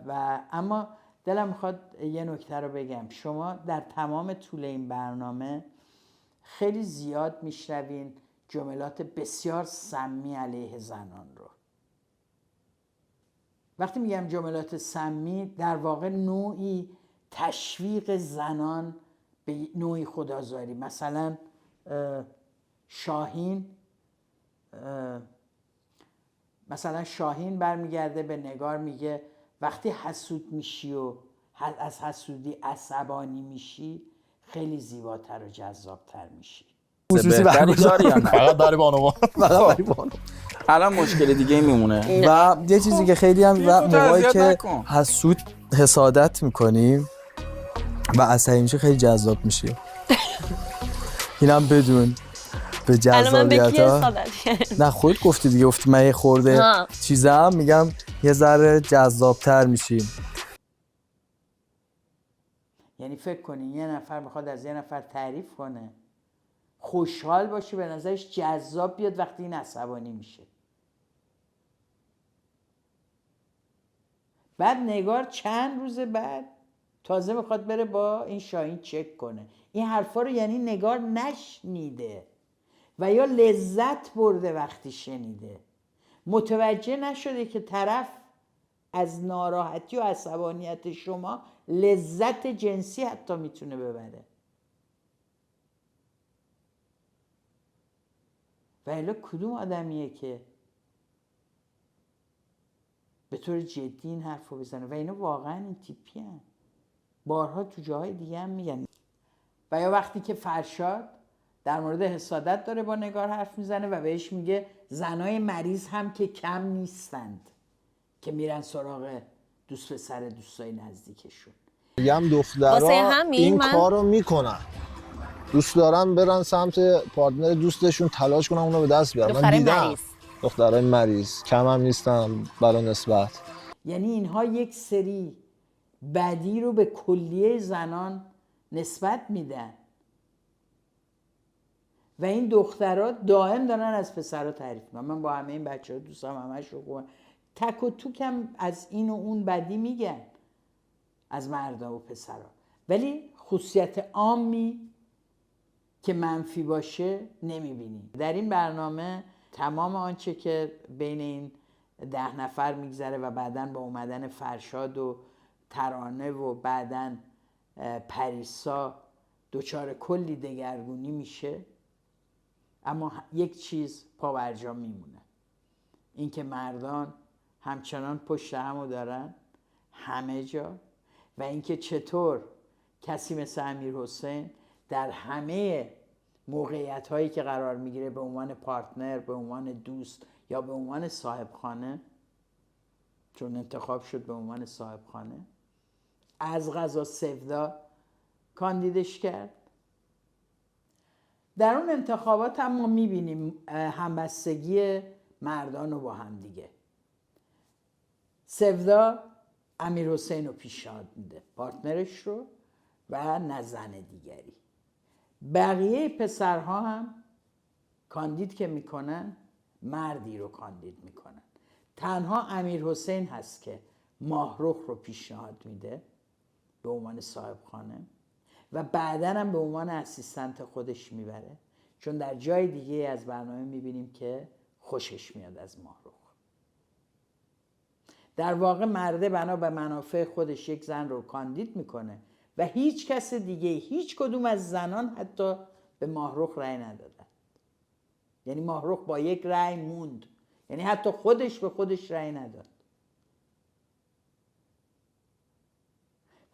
و اما دلم میخواد یه نکته رو بگم. شما در تمام طول این برنامه خیلی زیاد میشنوین جملات بسیار سمی علیه زنان رو. وقتی میگم جملات سمی، در واقع نوعی تشویق زنان به نوعی خدازاری. مثلا شاهین برمیگرده به نگار میگه وقتی حسود میشی و از حسودی عصبانی میشی خیلی زیباتر و جذابتر میشی. بهتری داری یا نه؟ فقط برای بانوان. الان مشکل دیگه میمونه. و یه چیزی که خیلی هم موقعی که حسود حسادت میکنیم و عصبی میشه خیلی جذاب میشه. اینم بدون به جذابیت نه خودت گفتی دیگه، گفتی من یه خورده چیزم میگم یه ذره جذابتر میشیم. یعنی فکر کنین یه نفر بخواد از یه نفر تعریف کنه خوشحال باشه، به نظرش جذاب بیاد وقتی این عصبانی میشه. بعد نگار چند روز بعد تازه میخواد بره با این شاهین چک کنه. این حرفا رو یعنی نگار نشنیده و یا لذت برده وقتی شنیده، متوجه نشده که طرف از ناراحتی و عصبانیت شما لذت جنسی حتی میتونه ببره. و الا کدوم آدمیه که به طور جدی این حرف رو بزنه؟ و اینا واقعا این تیپی هن. بارها تو جاهای دیگه هم میگن. و یا وقتی که فرشاد در مورد حسادت داره با نگار حرف میزنه و بهش میگه زنای مریض هم که کم نیستند که میرن سراغ دوست پسر دوستای نزدیکشون. میگم دخترها این کارو میکنن، دوست دارن برن سمت پارتنر دوستشون تلاش کنن اونو به دست بیارن. من دیدم دخترای مریض کم هم نیستن برای نسبت. یعنی اینها یک سری بدی رو به کلیه زنان نسبت میدن و این دخترها دائم دارن از پسرها تعریف میکنن. من با همه این بچه‌ها دوستم، همش رو خوبم، تک و توک هم از این و اون بدی میگن از مردا و پسرها، ولی خصوصیت عامی که منفی باشه نمیبینیم. در این برنامه تمام آنچه که بین این 10 نفر میگذره و بعداً با اومدن فرشاد و ترانه و بعداً پریسا دچار کلی دگرگونی میشه، اما یک چیز پابرجا میمونه، اینکه مردان همچنان پشت همو دارن همه جا و اینکه چطور کسی مثل امیرحسین در همه موقعیت هایی که قرار میگیره به عنوان پارتنر، به عنوان دوست یا به عنوان صاحب خانه، چون انتخاب شد به عنوان صاحب خانه، از قضا سودا کاندیدش کرد. در اون انتخابات هم ما میبینیم همبستگی مردان رو با هم دیگه. سودا امیر حسین رو پیشنهاد میده، پارتنرش رو، و نه زن دیگری. بقیه پسرها هم کاندید که میکنن مردی رو کاندید میکنن. تنها امیر حسین هست که ماهرخ رو پیشنهاد میده به عنوان صاحب خانه و بعداً هم به عنوان اسیستنت خودش میبره، چون در جای دیگه از برنامه میبینیم که خوشش میاد از ماهرخ. در واقع مرده بنا به منافع خودش یک زن رو کاندید میکنه و هیچ کس دیگه، هیچ کدوم از زنان حتی به ماهرخ رأی ندادن. یعنی ماهرخ با یک رأی موند، یعنی حتی خودش به خودش رأی نداد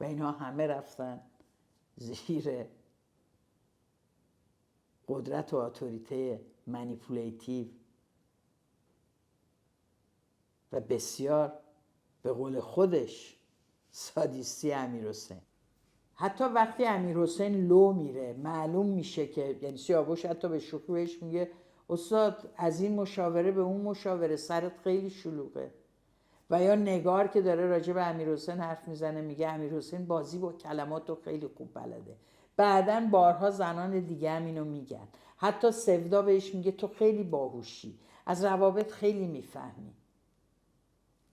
و اینها همه رفتن زیر قدرت و اتوریته منیپولیتیو و بسیار به قول خودش سادیستی امیر حسین. حتی وقتی امیر حسین لو میره معلوم میشه که، یعنی سیاوش حتی به شوخی بهش میگه استاد از این مشاوره به اون مشاوره سرت خیلی شلوغه. و یا نگار که داره راجع به امیر حسین حرف میزنه میگه امیر حسین بازی با کلمات رو خیلی خوب بلده. بعدن بارها زنان دیگه هم اینو میگن. حتی سودا بهش میگه تو خیلی باهوشی، از روابط خیلی میفهمی.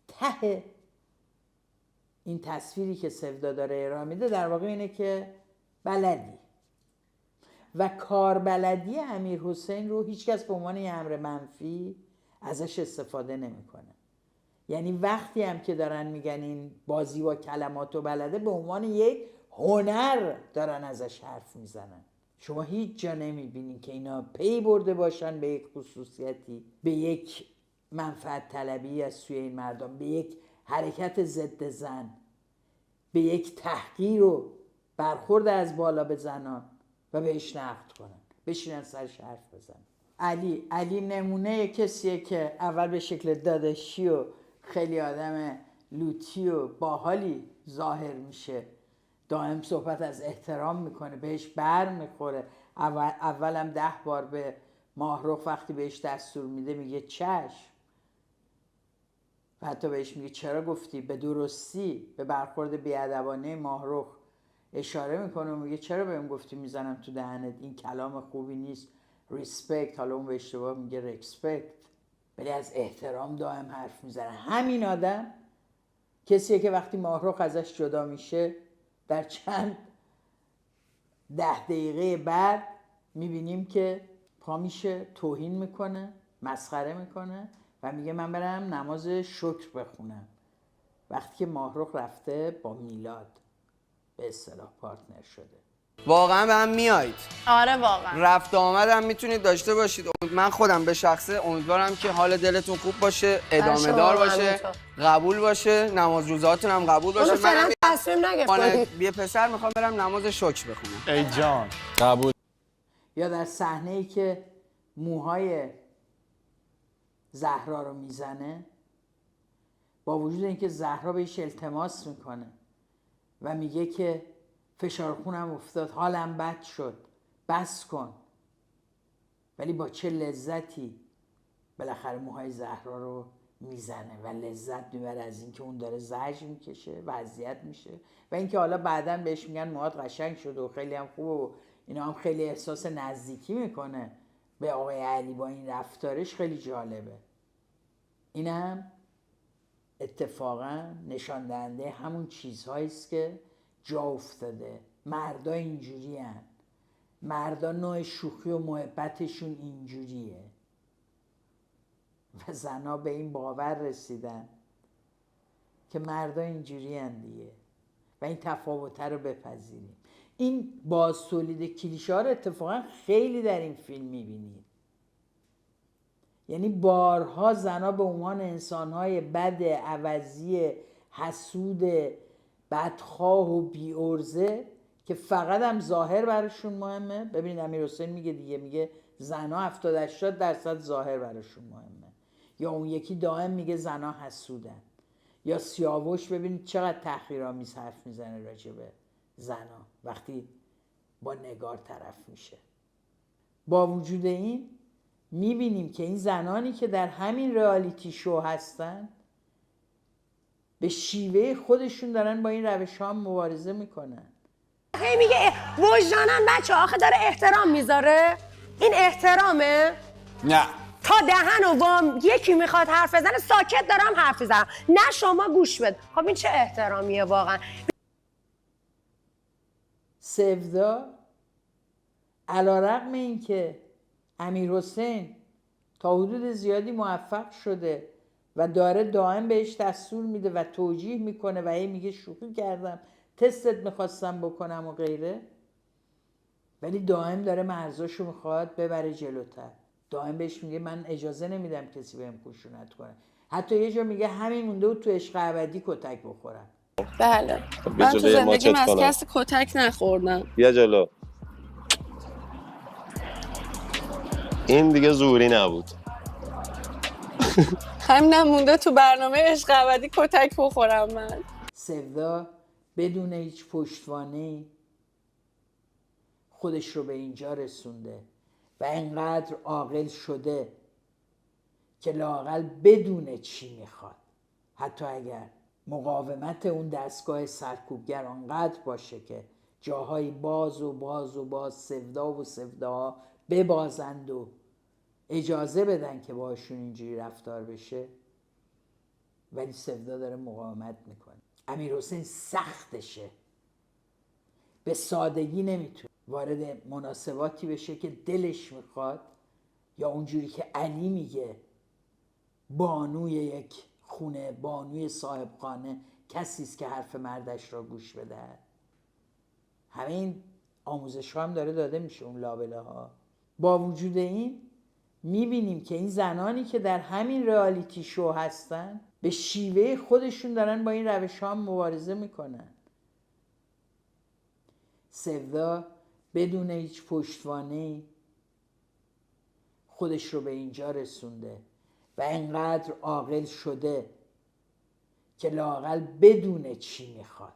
ته این تصویری که سودا داره ارائه میده در واقع اینه که بلدی و کاربلدی امیر حسین رو هیچکس به عنوان یه امر منفی ازش استفاده نمیکنه. یعنی وقتی هم که دارن میگن این بازی با کلمات و بلده، به عنوان یک هنر دارن ازش حرف میزنن. شما هیچ جا نمیبینین که اینا پی برده باشن به یک خصوصیتی، به یک منفعت طلبی از سوی این مردم، به یک حرکت ضد زن، به یک تحقیر و برخورد از بالا به زنان و بهش نقد کنن، بشینن سرش حرف بزنن. علی نمونه کسیه که اول به شکل داداشی و خیلی آدم لوتی و باحالی ظاهر میشه، دائم صحبت از احترام میکنه، بهش بر میخوره. اولم 10 بار به ماهرخ وقتی بهش دستور میده میگه چشم، و حتی بهش میگه چرا گفتی، به درستی به برخورد بیادبانه ماهرخ اشاره میکنه و میگه چرا بهم گفتی میزنم تو دهنت، این کلام خوبی نیست. ریسپکت، حالا اون به اشتباه میگه رکسپکت، ولی از احترام دائم حرف میزنه. همین آدم کسیه که وقتی ماهرخ ازش جدا میشه در چند 10 دقیقه بعد میبینیم که پا میشه، توهین میکنه، مسخره میکنه و میگه من برم نماز شکر بخونم، وقتی که ماهرخ رفته با میلاد به اصطلاح پارتنر شده. واقعا به هم میایید؟ آره واقعا. رفت آمد هم میتونید داشته باشید. من خودم به شخصه امیدوارم که حال دلتون خوب باشه، ادامه دار باشه، قبول باشه، نماز روزهاتون هم قبول باشه. من تصمیم نگرفتم. یه پسر میخوام برم نماز شکر بخونم. ای جان قبول. یا در صحنه‌ای که موهای زهرا رو میزنه، با وجود اینکه زهرا بهش التماس میکنه و میگه که فشار خونم افتاد، حالم بد شد، بس کن، ولی با چه لذتی بالاخره موهای زهرا رو میزنه و لذت میبره از اینکه اون داره زجر میکشه و اذیت میشه و اینکه حالا بعداً بهش میگن موهات قشنگ شده و خیلی هم خوبه و اینا، هم خیلی احساس نزدیکی میکنه به آقای علی با این رفتارش. خیلی جالبه. این هم اتفاقا نشان دهنده همون چیزهایی است که جا افتاده. مردا اینجوری هن. مردا نوع شوخی و محبتشون اینجوریه و زنا به این باور رسیدن که مردا اینجوری هن دیگه و این تفاوته رو بپذیریم. این باز تولید کلیشه ها رو اتفاقا خیلی در این فیلم میبینید. یعنی بارها زنا به عنوان انسانهای بد، عوضی، حسود، بدخواه و بی‌عرضه که فقط هم ظاهر براشون مهمه. ببینید امیرحسین میگه دیگه، میگه زنا 70-80% ظاهر براشون مهمه. یا اون یکی دائم میگه زنا حسودن. یا سیاوش ببینید چقدر تحقیرآمیز حرف میزنه راجع به زنا وقتی با نگار طرف میشه. با وجود این میبینیم که این زنانی که در همین رئالیتی شو هستن به شیوه خودشون دارن با این روش ها مبارزه میکنن. هی میگه وجدانن بچه آخه داره احترام میذاره. این احترامه؟ نه. تا دهن و وام یکی میخواد حرف بزنه ساکت دارم حرف بزنم، نه شما گوش بده. خب این چه احترامیه واقعا؟ سودا علیرغم این که امیرحسین تا حدود زیادی موفق شده و داره دائم بهش دستور میده و توجیه میکنه و هی میگه شوخی کردم، تستت میخواستم بکنم و غیره، ولی دائم داره مرزاشو میخواد ببره جلوتر. دائم بهش میگه من اجازه نمیدم کسی بهم خشونت کنه. حتی یه جا میگه همین مونده بود تو عشق ابدی کتک بخورم. بله من تو زندگیم از کسی کتک نخوردم. بیا جلو. این دیگه زوری نبود. همینم مونده تو برنامه عشق ابدی کتک بخورم من. سودا بدون هیچ پشتوانه‌ای خودش رو به اینجا رسونده و اینقدر عاقل شده که لااقل بدونه چی میخواد، حتی اگر مقاومت اون دستگاه سرکوبگر آنقدر باشه که جاهای باز سودا و سوداها ببازند و اجازه بدن که باشون اینجوری رفتار بشه، ولی سودا داره مقاومت میکنه. امیرحسین سختشه، به سادگی نمیتونه وارد مناسباتی بشه که دلش میخواد، یا اونجوری که علی میگه بانوی یک خونه، بانوی صاحب خانه کسی است که حرف مردش را گوش بده. همه این آموزش ها هم داره داده میشه اون لابله ها. با وجود این میبینیم که این زنانی که در همین رئالیتی شو هستن به شیوه خودشون دارن با این روش ها مبارزه میکنن. سودا بدون هیچ پشتوانه‌ای خودش رو به اینجا رسونده و اینقدر عاقل شده که لااقل بدونه چی میخواد،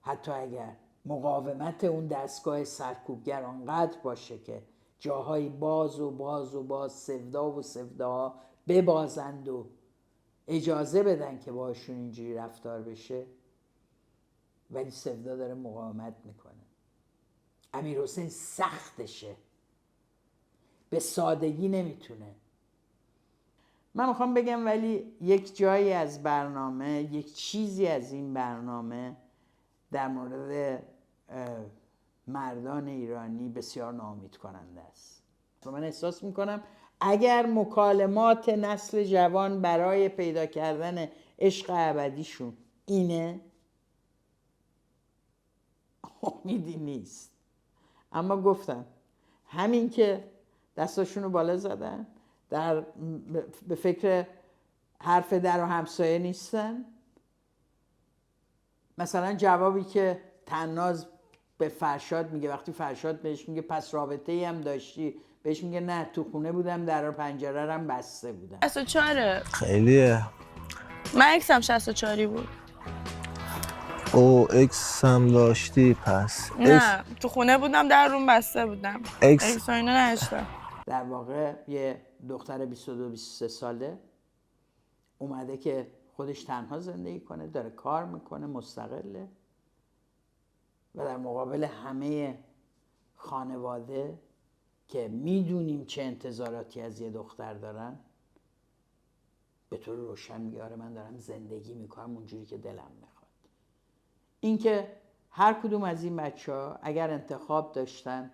حتی اگر مقاومت اون دستگاه سرکوبگر آنقدر باشه که جاهای باز سودا و سوداها ببازند و اجازه بدن که باشون اینجوری رفتار بشه، ولی سودا داره مقاومت میکنه. امیرحسین سختشه، به سادگی نمیتونه. من میخوام بگم ولی یک جایی از برنامه، یک چیزی از این برنامه در مورد مردان ایرانی بسیار ناامید کننده است. من احساس میکنم اگر مکالمات نسل جوان برای پیدا کردن عشق ابدیشون اینه، امیدی نیست. اما گفتم همین که دستاشونو بالا زدن، به فکر حرف در و همسایه نیستن. مثلا جوابی که طناز به فرشاد میگه وقتی فرشاد بهش میگه پس رابطه ای هم داشتی، بهش میگه نه تو خونه بودم در و پنجره هم بسته بودم. 64 خیلیه. من اکسم 64 بود. او اکس هم داشتی پس؟ نه تو خونه بودم در روم بسته بودم. اکس و اینا نداشتم. در واقع یه دختر 22-23 ساله اومده که خودش تنها زندگی کنه، داره کار میکنه، مستقله و در مقابل همه خانواده که میدونیم چه انتظاراتی از یه دختر دارن به طور روشن میگه آره من دارم زندگی میکنم اونجوری که دلم میخواد. اینکه هر کدوم از این بچه‌ها اگر انتخاب داشتند،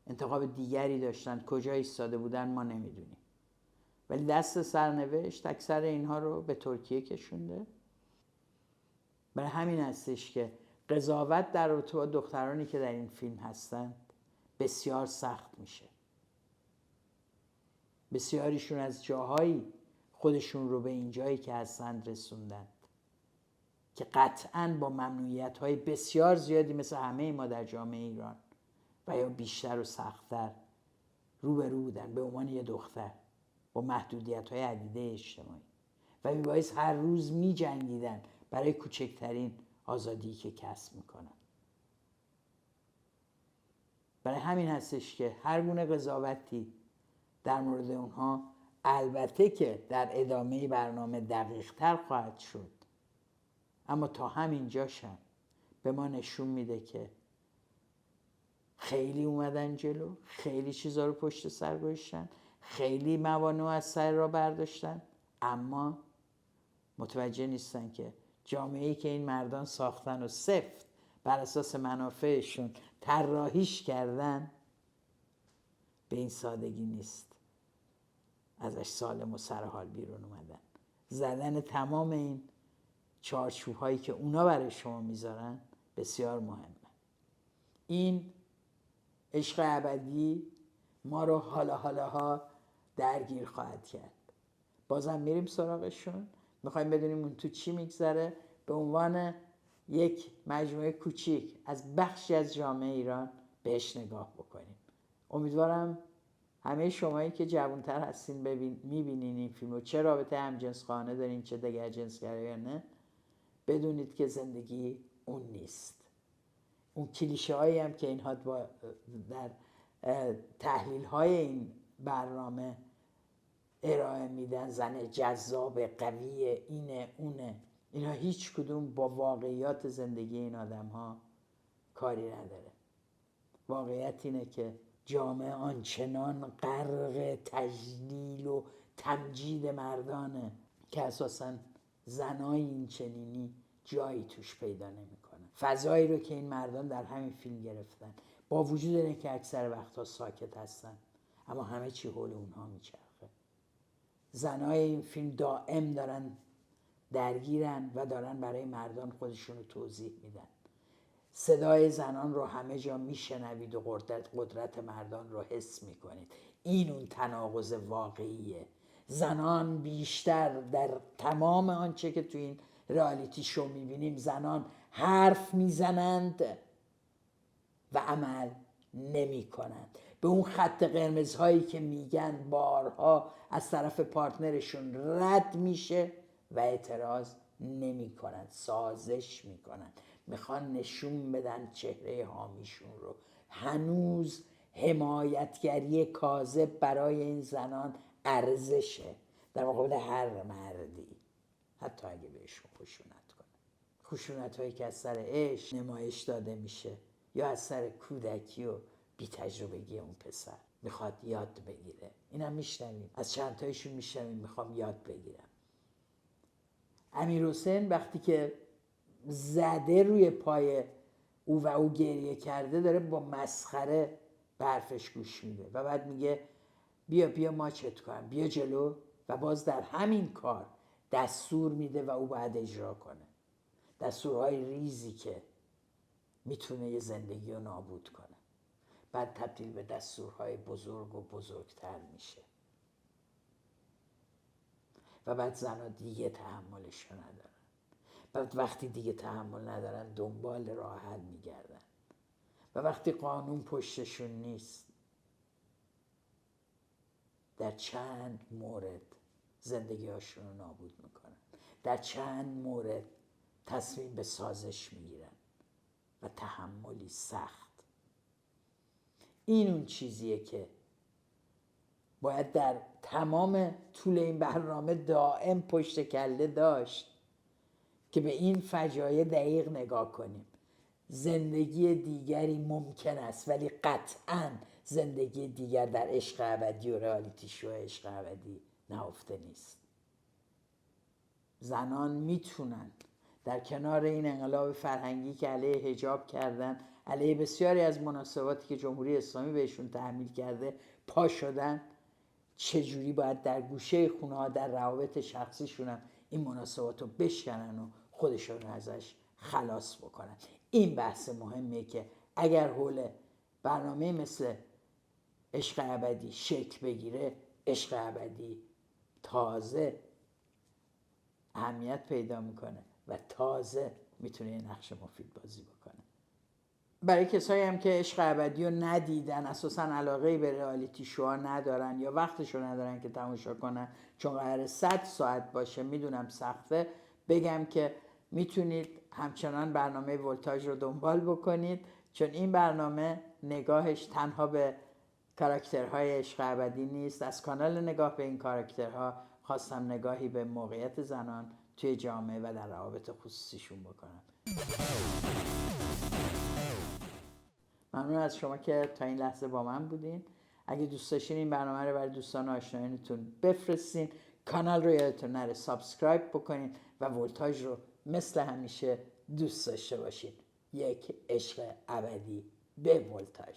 انتخاب دیگری داشتند، کجا ایستاده بودن ما نمیدونیم، ولی دست سرنوشت اکثر اینها رو به ترکیه کشونده. برای همین هستش که قضاوت در رابطه با دخترانی که در این فیلم هستند بسیار سخت میشه. بسیاریشون از جاهایی خودشون رو به این جایی که هستند رسوندند که قطعاً با ممنوعیت‌های بسیار زیادی مثل همه ما در جامعه ایران و یا بیشتر و سخت‌تر روبرو بودن به عنوان یه دختر با محدودیت‌های عدیده اجتماعی و میبایست هر روز می‌جنگیدن برای کوچکترین آزادی که کسب میکنن. برای همین هستش که هر گونه قضاوتی در مورد اونها البته که در ادامه برنامه دقیق‌تر خواهد شد، اما تا همین جاشم به ما نشون میده که خیلی اومدن جلو، خیلی چیزا رو پشت سر گذاشتن، خیلی موانع از سر را برداشتن، اما متوجه نیستن که جامعه‌ای که این مردان ساختن و سفت بر اساس منافعشون طراحیش کردن به این سادگی نیست ازش سالم و سرحال بیرون اومدن. زدن تمام این چارچوب‌هایی که اونا برای شما میذارن بسیار مهمه. این عشق ابدی ما رو حالاها درگیر خواهد کرد. بازم میریم سراغشون، میخوایم بدونیم اون تو چی میگذره، به عنوان یک مجموعه کوچیک از بخشی از جامعه ایران بهش نگاه بکنیم. امیدوارم همه شمایی که جوانتر هستین میبینین این فیلم و چه رابطه همجنس خانه دارین چه دیگر جنسگرایانه، بدونید که زندگی اون نیست. اون کلیشه هایی هم که اینها در تحلیل های این برنامه ارائه میدن، زن جذاب قوی اینه اونه، اینا هیچ کدوم با واقعیات زندگی این آدم ها کاری نداره. واقعیت اینه که جامعه آنچنان غرق تجلیل و تمجید مردانه که اساساً زنای این چنینی جایی توش پیدا نمیکنن. فضایی رو که این مردان در همین فیلم گرفتن، با وجود اینکه اکثر وقتها ساکت هستن، اما همه چی حول اونها میچرخه. زنای این فیلم دائم دارن درگیرن و دارن برای مردان خودشون رو توضیح میدن. صدای زنان رو همه جا میشنوید و قدرت مردان رو حس میکنید. این اون تناقض واقعیه. زنان بیشتر در تمام آنچه که تو این رئالیتی شو میبینیم، زنان حرف میزنند و عمل نمی کنند. به اون خط قرمزهایی که میگن بارها از طرف پارتنرشون رد میشه و اعتراض نمی کنند، سازش میکنند، میخوان نشون بدن چهره حامیشون رو. هنوز حمایتگری کاذب برای این زنان ارزشه در مقابل هر مردی، حتی اگه بهشون خشونت کنه. خشونت هایی که از سر عشق نمایش داده میشه یا از سر کودکی و بی تجربگی اون پسر میخواد یاد بگیره. اینم میشنویم، از چند تایشون میشنویم میخوام یاد بگیرم. امیرحسین وقتی که زده روی پای او و او گریه کرده، داره با مسخره به حرفش گوش میده و بعد میگه بیا ماچت کنم، بیا جلو، و باز در همین کار دستور میده و او باید اجرا کنه. دستورهای ریزی که میتونه یه زندگی رو نابود کنه، بعد تبدیل به دستورهای بزرگ و بزرگتر میشه و بعد زنها دیگه تحملش رو ندارن. بعد وقتی دیگه تحمل ندارن دنبال راه حل میگردن و وقتی قانون پشتشون نیست، در چند مورد زندگی هاشون رو نابود میکنن، در چند مورد تصمیم به سازش میگیرن و تحملی سخت. این اون چیزیه که باید در تمام طول این برنامه دائم پشت کله داشت که به این فجایع دقیق نگاه کنیم. زندگی دیگری ممکن است، ولی قطعاً زندگی دیگر در عشق ابدی و رئالیتی شو عشق ابدی نهفته نیست. زنان میتونن در کنار این انقلاب فرهنگی که علیه حجاب کردن، علیه بسیاری از مناسباتی که جمهوری اسلامی بهشون تحمیل کرده پا شدن، چجوری باید در گوشه خونه ها در روابط شخصیشون هم این مناسبات رو بشکنن و خودشون ازش خلاص بکنن. این بحث مهمه که اگر حول برنامه مثل عشق ابدی شکل بگیره، عشق ابدی تازه اهمیت پیدا میکنه و تازه میتونه یه نقش مفید بازی بکنه. برای کسایی هم که عشق ابدی رو ندیدن، اساسا علاقه‌ای به رئالیتی شوها ندارن یا وقتشو ندارن که تماشا کنن چون قراره 100 ساعت باشه، میدونم سخته، بگم که میتونید همچنان برنامه ولتاژ رو دنبال بکنید، چون این برنامه نگاهش تنها به کاراکترهای عشق ابدی نیست. از کانال نگاه به این کاراکترها خواستم نگاهی به موقعیت زنان توی جامعه و در روابط خصوصیشون بکنم. ممنون از شما که تا این لحظه با من بودین. اگه دوست داشتین این برنامه رو برای دوستان و آشنایانتون بفرستین. کانال رو یادتون نره سابسکرایب بکنین و ولتاژ رو مثل همیشه دوست داشته باشین. یک عشق ابدی به ولتاژ.